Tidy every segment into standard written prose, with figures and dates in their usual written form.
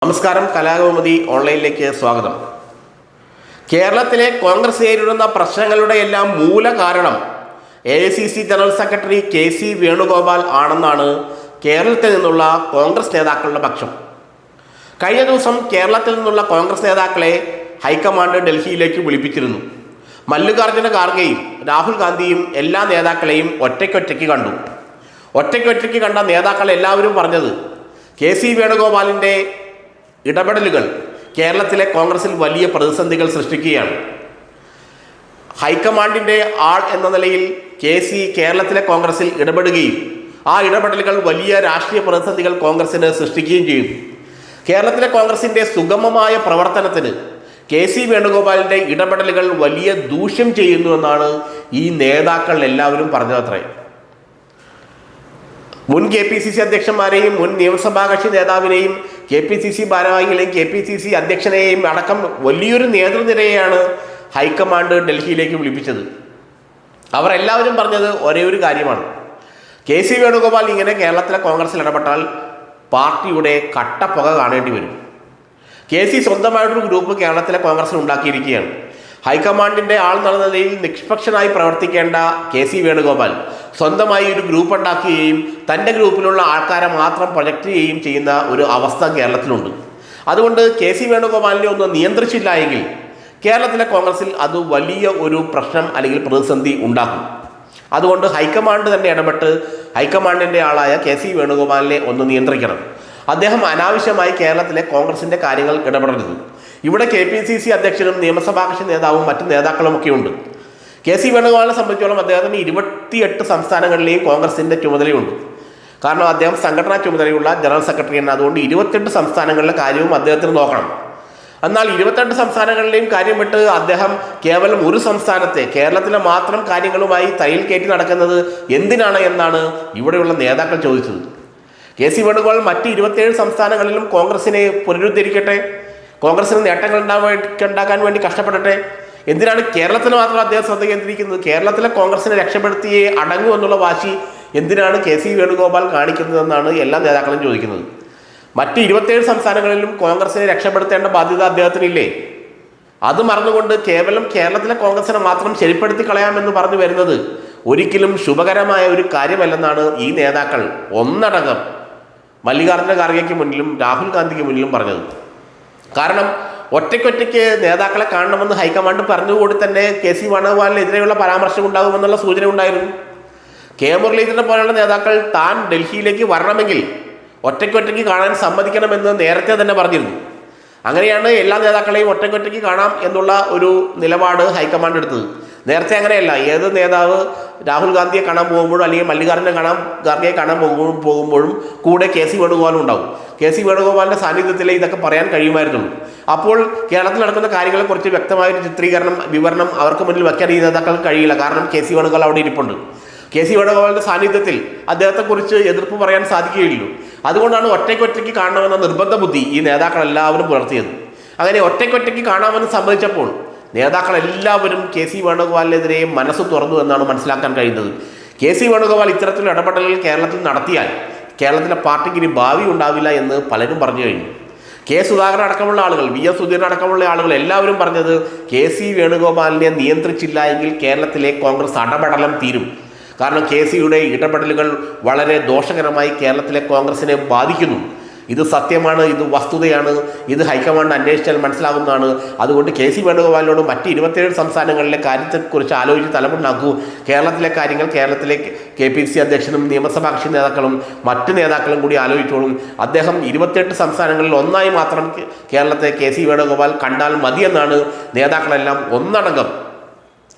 നമസ്കാരം, കലാകൗമുദി ഓൺലൈനിലേക്ക് സ്വാഗതം. കേരളത്തിലെ കോൺഗ്രസ് നേരിടുന്ന പ്രശ്നങ്ങളുടെ എല്ലാം മൂല കാരണം AICC general secretary KC Venugopal ആണെന്നാണ് കേരളത്തിൽ നിന്നുള്ള കോൺഗ്രസ് നേതാക്കളുടെ പക്ഷം. കഴിഞ്ഞ ദിവസം കേരളത്തിൽ നിന്നുള്ള കോൺഗ്രസ് നേതാക്കളെ ഹൈക്കമാൻഡ് ഡൽഹിയിലേക്ക് വിളിപ്പിച്ചിരുന്നു. മല്ലികാർജ്ജുന ഖാർഗെയും രാഹുൽ ഗാന്ധിയും എല്ലാ നേതാക്കളെയും ഒറ്റയ്ക്കൊറ്റയ്ക്ക് കണ്ടു. ഒറ്റയ്ക്കൊറ്റയ്ക്ക് കണ്ട നേതാക്കൾ എല്ലാവരും പറഞ്ഞത് KC വേണുഗോപാലിൻ്റെ ഇടപെടലുകൾ കേരളത്തിലെ കോൺഗ്രസിൽ വലിയ പ്രതിസന്ധികൾ സൃഷ്ടിക്കുകയാണ്. ഹൈക്കമാൻഡിൻ്റെ ആൾ എന്ന നിലയിൽ KC കേരളത്തിലെ കോൺഗ്രസിൽ ഇടപെടുകയും ആ ഇടപെടലുകൾ വലിയ രാഷ്ട്രീയ പ്രതിസന്ധികൾ കോൺഗ്രസിന് സൃഷ്ടിക്കുകയും ചെയ്യും. കേരളത്തിലെ കോൺഗ്രസിൻ്റെ സുഗമമായ പ്രവർത്തനത്തിന് KC വേണുഗോപാലിൻ്റെ ഇടപെടലുകൾ വലിയ ദൂഷ്യം ചെയ്യുന്നുവെന്നാണ് ഈ നേതാക്കൾ എല്ലാവരും പറഞ്ഞതത്രേ. മുൻ KPCC അധ്യക്ഷന്മാരെയും മുൻ നിയമസഭാ കക്ഷി നേതാവിനെയും KPCC ഭാരവാഹികളെയും KPCC അധ്യക്ഷനെയും അടക്കം വലിയൊരു നേതൃനിരയെയാണ് ഹൈക്കമാൻഡ് ഡൽഹിയിലേക്ക് വിളിപ്പിച്ചത്. അവർ എല്ലാവരും പറഞ്ഞത് ഒരേ ഒരു കാര്യമാണ്: KC വേണുഗോപാൽ ഇങ്ങനെ കേരളത്തിലെ കോൺഗ്രസിൽ ഇടപെട്ടാൽ പാർട്ടിയുടെ കട്ടപ്പുക കാണേണ്ടി വരും. KC സ്വന്തമായിട്ടൊരു ഗ്രൂപ്പ് കേരളത്തിലെ കോൺഗ്രസിൽ ഉണ്ടാക്കിയിരിക്കുകയാണ്. ഹൈക്കമാൻഡിൻ്റെ ആൾ എന്ന നിലയിൽ നിഷ്പക്ഷനായി പ്രവർത്തിക്കേണ്ട KC വേണുഗോപാൽ സ്വന്തമായി ഒരു ഗ്രൂപ്പ് ഉണ്ടാക്കുകയും തൻ്റെ ഗ്രൂപ്പിലുള്ള ആൾക്കാരെ മാത്രം പ്രൊജക്റ്റ് ചെയ്യുകയും ചെയ്യുന്ന ഒരു അവസ്ഥ കേരളത്തിലുണ്ട്. അതുകൊണ്ട് KC വേണുഗോപാലിനെ ഒന്ന് നിയന്ത്രിച്ചില്ല എങ്കിൽ കേരളത്തിലെ കോൺഗ്രസിൽ അത് വലിയ ഒരു പ്രശ്നം അല്ലെങ്കിൽ പ്രതിസന്ധി ഉണ്ടാക്കും. അതുകൊണ്ട് ഹൈക്കമാൻഡ് തന്നെ ഇടപെട്ട് ഹൈക്കമാൻഡിൻ്റെ ആളായ KC വേണുഗോപാലിനെ ഒന്ന് നിയന്ത്രിക്കണം. അദ്ദേഹം അനാവശ്യമായി കേരളത്തിലെ കോൺഗ്രസിൻ്റെ കാര്യങ്ങൾ ഇടപെടരുത്. ഇവിടെ KPCC അധ്യക്ഷനും നിയമസഭാ കക്ഷി നേതാവും മറ്റു നേതാക്കളുമൊക്കെ ഉണ്ട്. KC വേണുഗോപാലിനെ സംബന്ധിച്ചോളം അദ്ദേഹത്തിന് 28 സംസ്ഥാനങ്ങളിലെയും കോൺഗ്രസിൻ്റെ ചുമതലയുണ്ട്. കാരണം അദ്ദേഹം സംഘടനാ ചുമതലയുള്ള ജനറൽ സെക്രട്ടറിയാണ്. അതുകൊണ്ട് 28 സംസ്ഥാനങ്ങളിലെ കാര്യവും അദ്ദേഹത്തിന് നോക്കണം. എന്നാൽ 28 സംസ്ഥാനങ്ങളിലെയും കാര്യം വിട്ട് അദ്ദേഹം കേവലം ഒരു സംസ്ഥാനത്തെ കേരളത്തിലെ മാത്രം കാര്യങ്ങളുമായി തയ്യൽ കയറ്റി നടക്കുന്നത് എന്തിനാണ് എന്നാണ് ഇവിടെയുള്ള നേതാക്കൾ ചോദിച്ചത്. KC വേണുഗോപാൽ മറ്റ് 27 സംസ്ഥാനങ്ങളിലും കോൺഗ്രസിനെ പുനരുദ്ധരിക്കട്ടെ, കോൺഗ്രസിന് നേട്ടങ്ങൾ ഉണ്ടാക്കാൻ വേണ്ടി കഷ്ടപ്പെടട്ടെ. എന്തിനാണ് കേരളത്തിന് മാത്രം അദ്ദേഹം ശ്രദ്ധ കേന്ദ്രീകരിക്കുന്നത്? കേരളത്തിലെ കോൺഗ്രസിനെ രക്ഷപ്പെടുത്തിയേ അടങ്ങൂ എന്നുള്ള വാശി എന്തിനാണ് KC വേണുഗോപാൽ കാണിക്കുന്നതെന്നാണ് എല്ലാ നേതാക്കളും ചോദിക്കുന്നത്. മറ്റ് 27 സംസ്ഥാനങ്ങളിലും കോൺഗ്രസിനെ രക്ഷപ്പെടുത്തേണ്ട ബാധ്യത അദ്ദേഹത്തിനില്ലേ? അത് മറന്നുകൊണ്ട് കേവലം കേരളത്തിലെ കോൺഗ്രസിനെ മാത്രം ശരിപ്പെടുത്തി കളയാമെന്ന് പറഞ്ഞു വരുന്നത് ഒരിക്കലും ശുഭകരമായ ഒരു കാര്യമല്ലെന്നാണ് ഈ നേതാക്കൾ ഒന്നടങ്കം മല്ലികാർജ്ജുന ഖാർഗെയ്ക്ക് മുന്നിലും രാഹുൽ ഗാന്ധിക്ക് മുന്നിലും പറഞ്ഞത്. കാരണം ഒറ്റയ്ക്കൊറ്റയ്ക്ക് നേതാക്കളെ കാണണമെന്ന് ഹൈക്കമാൻഡ് പറഞ്ഞുകൂടി തന്നെ KC വേണുഗോപാലിനെതിരെയുള്ള പരാമർശം ഉണ്ടാകുമെന്നുള്ള സൂചന ഉണ്ടായിരുന്നു. മുരളീധരനെ പോലുള്ള നേതാക്കൾ താൻ ഡൽഹിയിലേക്ക് വരണമെങ്കിൽ ഒറ്റയ്ക്കൊറ്റയ്ക്ക് കാണാൻ സമ്മതിക്കണമെന്ന് നേരത്തെ തന്നെ പറഞ്ഞിരുന്നു. അങ്ങനെയാണ് എല്ലാ നേതാക്കളെയും ഒറ്റയ്ക്കൊറ്റയ്ക്ക് കാണാം എന്നുള്ള ഒരു നിലപാട് ഹൈക്കമാൻഡ് എടുത്തത്. നേരത്തെ അങ്ങനെയല്ല. ഏത് നേതാവ് രാഹുൽ ഗാന്ധിയെ കാണാൻ പോകുമ്പോഴും അല്ലെങ്കിൽ മല്ലികാർജ്ജുനെ ഖാർഗെയെ കാണാൻ പോകുമ്പോഴും കൂടെ KC വേണുഗോപാലും ഉണ്ടാവും. KC വേണുഗോപാലിൻ്റെ സാന്നിധ്യത്തിലേ ഇതൊക്കെ പറയാൻ കഴിയുമായിരുന്നുള്ളൂ. അപ്പോൾ കേരളത്തിൽ നടക്കുന്ന കാര്യങ്ങളെക്കുറിച്ച് വ്യക്തമായൊരു വിവരണം അവർക്ക് മുന്നിൽ വയ്ക്കാൻ ഈ നേതാക്കൾക്ക് കഴിയില്ല. കാരണം KC വേണുഗോപാൽ അവിടെ ഇരിപ്പുണ്ട്. KC വേണുഗോപാലിൻ്റെ സാന്നിധ്യത്തിൽ അദ്ദേഹത്തെക്കുറിച്ച് എതിർപ്പ് പറയാൻ സാധിക്കുകയുള്ളൂ. അതുകൊണ്ടാണ് ഒറ്റയ്ക്കൊറ്റയ്ക്ക് കാണണമെന്ന നിർബന്ധ ബുദ്ധി ഈ നേതാക്കളെല്ലാവരും പുലർത്തിയത്. അങ്ങനെ ഒറ്റയ്ക്കൊറ്റയ്ക്ക് കാണാമെന്ന് സമ്മതിച്ചപ്പോൾ നേതാക്കളെല്ലാവരും KC വേണുഗോപാലിനെതിരെ മനസ്സ് തുറന്നു എന്നാണ് മനസ്സിലാക്കാൻ കഴിയുന്നത്. KC വേണുഗോപാൽ ഇത്തരത്തിലുള്ള ഇടപെടലുകൾ കേരളത്തിൽ നടത്തിയാൽ കേരളത്തിലെ പാർട്ടിക്ക് ഇനി ഭാവി ഉണ്ടാവില്ല എന്ന് പലരും പറഞ്ഞു കഴിഞ്ഞു. സുധാകരൻ അടക്കമുള്ള ആളുകൾ, VS സുധീരൻ അടക്കമുള്ള ആളുകൾ എല്ലാവരും പറഞ്ഞത് KC വേണുഗോപാലിനെ നിയന്ത്രിച്ചില്ല എങ്കിൽ കേരളത്തിലെ കോൺഗ്രസ് അടപടലം തീരും. കാരണം KCയുടെ ഇടപെടലുകൾ വളരെ ദോഷകരമായി കേരളത്തിലെ കോൺഗ്രസിനെ ബാധിക്കുന്നു. ഇത് സത്യമാണ്, ഇത് വസ്തുതയാണ്, ഇത് ഹൈക്കമാൻഡ് അന്വേഷിച്ചാൽ മനസ്സിലാകുന്നതാണ്. അതുകൊണ്ട് KC വേണുഗോപാലിനോട് മറ്റ് 27 സംസ്ഥാനങ്ങളിലെ കാര്യത്തെക്കുറിച്ച് ആലോചിച്ച് തലമുണ്ടാക്കൂ. കേരളത്തിലെ കാര്യങ്ങൾ കേരളത്തിലെ KPCC അധ്യക്ഷനും നിയമസഭാ കക്ഷി നേതാക്കളും മറ്റ് നേതാക്കളും കൂടി ആലോചിച്ചോളും. അദ്ദേഹം 28 സംസ്ഥാനങ്ങളിൽ ഒന്നായി മാത്രം കേരളത്തെ KC വേണുഗോപാൽ കണ്ടാൽ മതിയെന്നാണ് നേതാക്കളെല്ലാം ഒന്നടങ്കം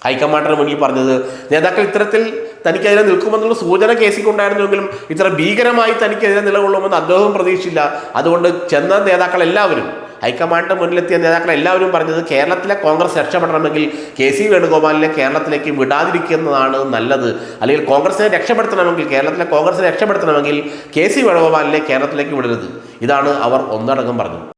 ഹൈക്കമാൻഡിന് മുന്നിൽ പറഞ്ഞത്. നേതാക്കൾ ഇത്തരത്തിൽ തനിക്കെതിരെ നിൽക്കുമെന്നുള്ള സൂചന KCക്ക് ഉണ്ടായിരുന്നുവെങ്കിലും ഇത്ര ഭീകരമായി തനിക്കെതിരെ നിലകൊള്ളുമെന്ന് അദ്ദേഹവും പ്രതീക്ഷിച്ചില്ല. അതുകൊണ്ട് ചെന്ന നേതാക്കളെല്ലാവരും, ഹൈക്കമാൻഡിന് മുന്നിലെത്തിയ നേതാക്കളെല്ലാവരും പറഞ്ഞത് കേരളത്തിലെ കോൺഗ്രസ് രക്ഷപ്പെടണമെങ്കിൽ KC വേണുഗോപാലിനെ കേരളത്തിലേക്ക് വിടാതിരിക്കുന്നതാണ് നല്ലത്. അല്ലെങ്കിൽ കോൺഗ്രസിനെ രക്ഷപ്പെടുത്തണമെങ്കിൽ, കേരളത്തിലെ കോൺഗ്രസിനെ രക്ഷപ്പെടുത്തണമെങ്കിൽ KC വേണുഗോപാലിനെ കേരളത്തിലേക്ക് വിടരുത്. ഇതാണ് അവർ ഒന്നടങ്കം പറഞ്ഞത്.